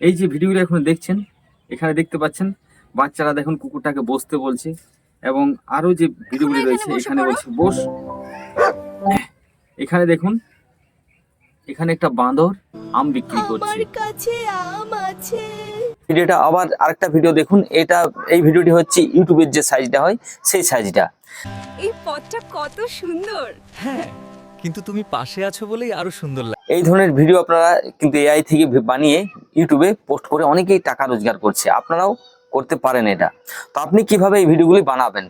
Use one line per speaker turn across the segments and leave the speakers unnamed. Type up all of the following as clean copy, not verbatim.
এই যে ভিডিওটা এখন দেখছেন, এখানে দেখতে পাচ্ছেন বাচ্চারা দেখুন কুকুরটাকে বসতে বলছে, এবং আরো যে ভিডিওগুলি রয়েছে এখানে বলছে বস। এখানে দেখুন, এখানে একটা বাঁদর আম বিক্রি করছে। ভিডিওটা আবার আরেকটা ভিডিও দেখুন, এই ভিডিওটি হচ্ছে ইউটিউবের যে সাইজটা হয় সেই সাইজটা।
এই পথটা কত সুন্দর।
হ্যাঁ, কিন্তু তুমি পাশে আছো বলেই আরো সুন্দর লাগে।
এই ধরনের ভিডিও আপনারা কিন্তু এআই থেকে বানিয়ে ইউটিউবে পোস্ট করে অনেকেই টাকা রোজগার করছে, আপনারাও করতে পারেন এটা। তো আপনি কিভাবে এই ভিডিওগুলি বানাবেন?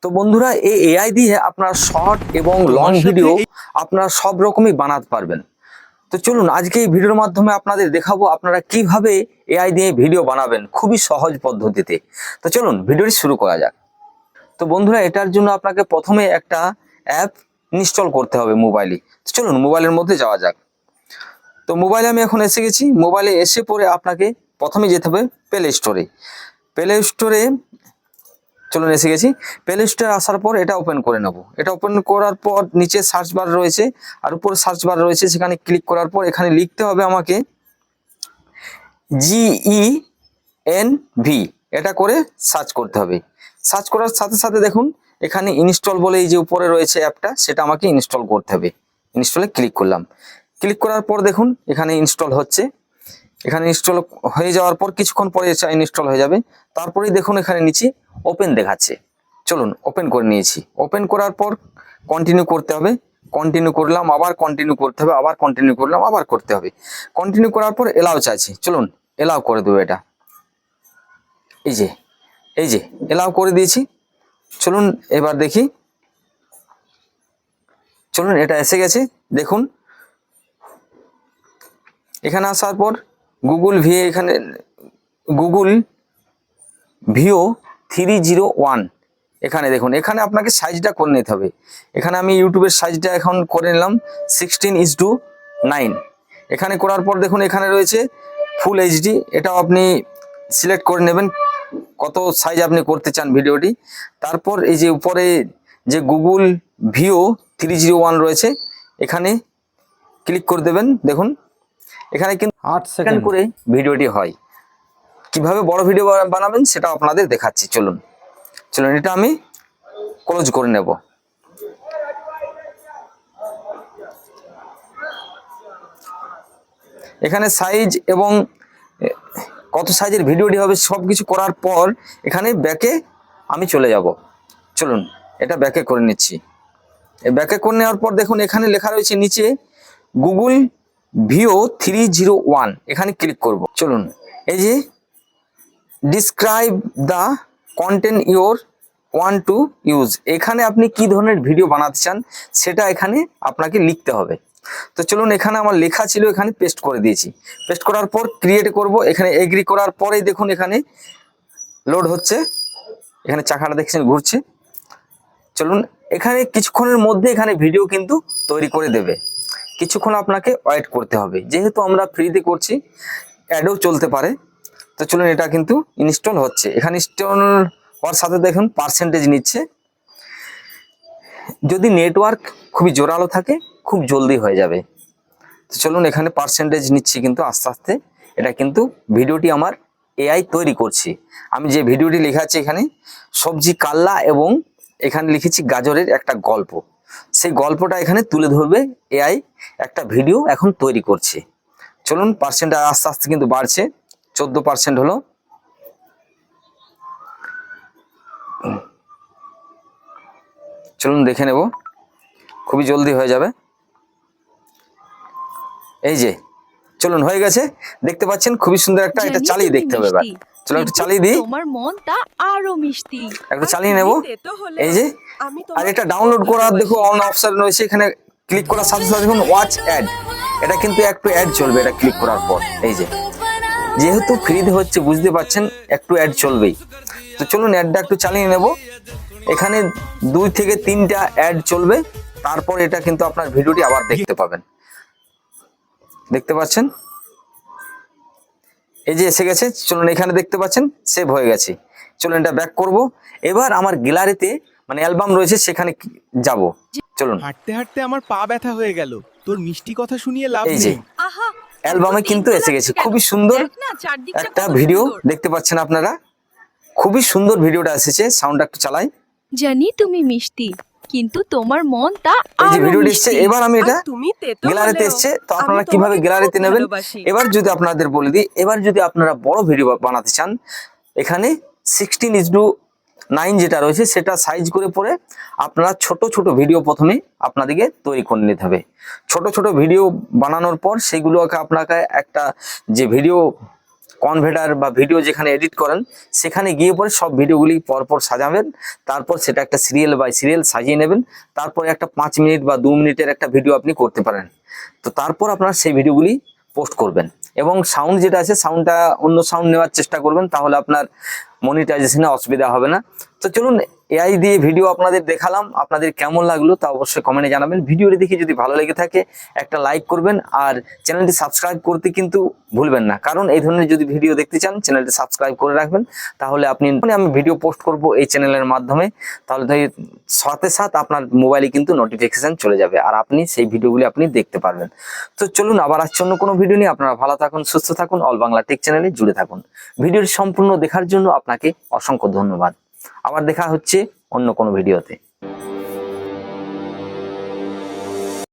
তো বন্ধুরা, এই এআই দিয়ে আপনারা শর্ট এবং লং ভিডিও আপনারা সব রকমই বানাতে পারবেন। তো চলুন আজকে এই ভিডিওর মাধ্যমে আপনাদের দেখাবো আপনারা কিভাবে এআই দিয়ে ভিডিও বানাবেন খুবই সহজ পদ্ধতিতে। তো চলুন ভিডিওটি শুরু করা যাক। তো বন্ধুরা, এটার জন্য আপনাকে প্রথমে একটা অ্যাপ ইনস্টল করতে হবে মোবাইলে। তো চলুন মোবাইলের মধ্যে যাওয়া যাক। তো মোবাইলে আমি এখন এসে গেছি। মোবাইলে এসে পরে আপনাকে প্রথমে যেতে হবে প্লে স্টোরে। প্লে স্টোরে চলুন এসে গেছি। প্লে স্টোরে আসার পর এটা ওপেন করে নেব। এটা ওপেন করার পর নিচে সার্চ বার রয়েছে আর উপরে সার্চ বার রয়েছে, সেখানে ক্লিক করার পর এখানে লিখতে হবে আমাকে GENV, এটা করে সার্চ করতে হবে। সার্চ করার সাথে সাথে দেখুন এখানে ইনস্টল বলে এই যে উপরে রয়েছে অ্যাপটা, সেটা আমাকে ইনস্টল করতে হবে। ইনস্টলে ক্লিক করলাম। ক্লিক করার পর দেখুন এখানে ইনস্টল হচ্ছে। এখানে ইনস্টল হয়ে যাওয়ার পর কিছুক্ষণ পরে ইনস্টল হয়ে যাবে। তারপরেই দেখুন এখানে নিচে ওপেন দেখাচ্ছে। চলুন ওপেন করে নিয়েছি। ওপেন করার পর কন্টিনিউ করতে হবে। কন্টিনিউ করলাম, আবার কন্টিনিউ করতে হবে, আবার কন্টিনিউ করলাম, আবার করতে হবে। কন্টিনিউ করার পর এলাও চাইছে, চলুন এলাও করে দেবো এটা। এই যে এলাও করে দিয়েছি। চলুন এবার দেখি। চলুন এটা এসে গেছে দেখুন। এখানে আসার পর গুগল ভিও 301, এখানে দেখুন, এখানে আপনাকে সাইজটা করে নিতে হবে। এখানে আমি ইউটিউবের সাইজটা এখন করে নিলাম 16:9। এখানে করার পর দেখুন এখানে রয়েছে ফুল এইচডি, এটাও আপনি সিলেক্ট করে নেবেন কত সাইজ আপনি করতে চান ভিডিওটি। তারপর এই যে উপরে যে গুগল ভিও 301 রয়েছে, এখানে ক্লিক করে দেবেন। দেখুন এখানে কিন্তু 8 সেকেন্ড করে ভিডিওটি হয়। কিভাবে বড় ভিডিও বানাবেন সেটা আপনাদের দেখাচ্ছি। চলুন এটা আমি ক্লোজ করে নেব। এখানে সাইজ এবং কত সাইজের ভিডিওটি হবে সবকিছু করার পর এখানে ব্যাকে আমি চলে যাব। চলুন এটা ব্যাকে করে নিচ্ছি। ব্যাকে করে নেওয়ার পর দেখুন এখানে লেখা রয়েছে নিচে গুগল ভিও 301, এখানে ক্লিক করব। চলুন এই যে describe the content your want to use, এখানে আপনি কি ধরনের ভিডিও বানাতে চান সেটা এখানে আপনাকে লিখতে হবে। তো চলুন এখানে আমার লেখা ছিল, এখানে পেস্ট করে দিয়েছি। পেস্ট করার পর ক্রিয়েট করব। এখানে এগ্রি করার পরেই দেখুন এখানে লোড হচ্ছে। এখানে চাকাটা দেখছেন ঘুরছে। চলুন এখানে কিছুক্ষণের মধ্যে এখানে ভিডিও কিন্তু তৈরি করে দেবে। কিছুক্ষণ আপনাকে ওয়েট করতে হবে, যেহেতু আমরা ফ্রিতে করছি, অ্যাডও চলতে পারে। তো চলুন এটা কিন্তু ইনস্টল হচ্ছে। এখানে ইনস্টল হওয়ার সাথে দেখুন পার্সেন্টেজ নিচ্ছে। যদি নেটওয়ার্ক খুবই জোরালো থাকে খুব জলদি হয়ে যাবে। তো চলুন এখানে পার্সেন্টেজ নিচ্ছি কিন্তু আস্তে আস্তে। এটা কিন্তু ভিডিওটি আমার এআই তৈরি করছি। আমি যে ভিডিওটি লেখা আছে এখানে সবজি কাল্লা এবং এখানে লিখেছি গাজরের একটা গল্প, সেই গল্পটা এখানে তুলে ধরবে এআই, একটা ভিডিও এখন তৈরি করছে। চলুন পার্সেন্টেজ আস্তে আস্তে কিন্তু বাড়ছে। 14% হলো। চলুন দেখে নেব, খুবই জলদি হয়ে যাবে। এই যে চলুন হয়ে গেছে, দেখতে পাচ্ছেন খুবই সুন্দর একটা। এটা চালিয়ে দেখতে হবে এবার। চলুন একটু চালিয়ে দিই।
তোমার মনটা আরো মিষ্টি।
একটু চালিয়ে নেব। এই যে আর এটা ডাউনলোড করার দেখো অন অপশন রয়েছে, এখানে ক্লিক করার সাথে সাথে দেখুন ওয়াচ অ্যাড, এটা কিন্তু একটু অ্যাড চলবে এটা ক্লিক করার পর। এই যে যেহেতু ফ্রিতে হচ্ছে বুঝতে পারছেন একটু অ্যাড চলবেই। তো চলুন অ্যাডটা একটু চালিয়ে নেব। এখানে 2 থেকে 3টা অ্যাড চলবে, তারপর এটা কিন্তু আপনার ভিডিওটি আবার দেখতে পাবেন। দেখতে পাচ্ছেন এই যে এসে গেছে। চলুন এখানে দেখতে পাচ্ছেন সেভ হয়ে গেছে। চলুন এটা ব্যাক করব। এবার আমার গ্যালারিতে মানে অ্যালবাম রয়েছে সেখানে যাব। চলুন
হাঁটতে হাঁটতে আমার পা ব্যথা হয়ে গেল, তোর মিষ্টি কথা শুনিয়ে লাভ
এই যে
নেই।
আহা
অ্যালবামে কিন্তু এসে গেছে। খুবই সুন্দর
দেখ না, চারদিকটা
একটা
কত
ভিডিও
সুন্দর।
দেখতে পাচ্ছেন আপনারা, খুবই সুন্দর ভিডিওটা এসেছে। সাউন্ডটা একটু চালাই।
জানি তুমি মিষ্টি, কিন্তু তোমার মন তা
এই যে
আরো
ভিডিওটি এসছে,
মিষ্টি।
এবার আমি এটা
আর তুমি তেতো
গ্যালারিতে
হলেও
এসছে, তো
আমি
আপনারা
তোমাকে
কিভাবে গ্যালারিতে
খুব
নেবেন
ভালোবাসি।
এবার যদি আপনাদের বলে দিই, এবার যদি আপনারা বড় ভিডিও বানাতে চান, এখানে 16:9 যেটা রয়েছে সেটা সাইজ করে পরে আপনারা ছোট ছোট ভিডিও প্রথমে আপনাদেরকে তৈরি করে নিতে হবে। ছোট ছোট ভিডিও বানানোর পর সেগুলোকে আপনাকে একটা যে ভিডিও কনভার্টার বা ভিডিও যেখানে এডিট করেন সেখানে গিয়ে পরে সব ভিডিওগুলি পরপর সাজাবেন। তারপর সেটা একটা সিরিয়াল বাই সিরিয়াল সাজিয়ে নেবেন। তারপরে একটা 5 মিনিট বা 2 মিনিটের একটা ভিডিও আপনি করতে পারেন। তো তারপর আপনারা সেই ভিডিওগুলি পোস্ট করবেন এবং সাউন্ড যেটা আছে সাউন্ডটা অন্য সাউন্ড নেওয়ার চেষ্টা করবেন, তাহলে আপনার মনিটাইজেশনে অসুবিধা হবে না। তো চলুন, এআই দিয়ে ভিডিও আপনাদের দেখালাম, আপনাদের কেমন লাগলো তা অবশ্যই কমেন্টে জানাবেন। ভিডিওটি দেখে যদি ভালো লেগে থাকে একটা লাইক করবেন আর চ্যানেলটি সাবস্ক্রাইব করতে কিন্তু ভুলবেন না, কারণ এই ধরনের যদি ভিডিও দেখতে চান চ্যানেলটি সাবস্ক্রাইব করে রাখবেন। তাহলে আপনি আমি ভিডিও পোস্ট করব এই চ্যানেলের মাধ্যমে, তাহলে সাথে সাথে আপনার মোবাইলে কিন্তু নোটিফিকেশন চলে যাবে আর আপনি সেই ভিডিওগুলি আপনি দেখতে পারবেন। তো চলুন, আবার আসছে অন্য কোনো ভিডিও নিয়ে। আপনারা ভালো থাকুন, সুস্থ থাকুন, অল বাংলা টেক চ্যানেলে জুড়ে থাকুন। ভিডিওটি সম্পূর্ণ দেখার জন্য আপনাকে অসংখ্য ধন্যবাদ। আবার দেখা হচ্ছে অন্য কোনো ভিডিওতে।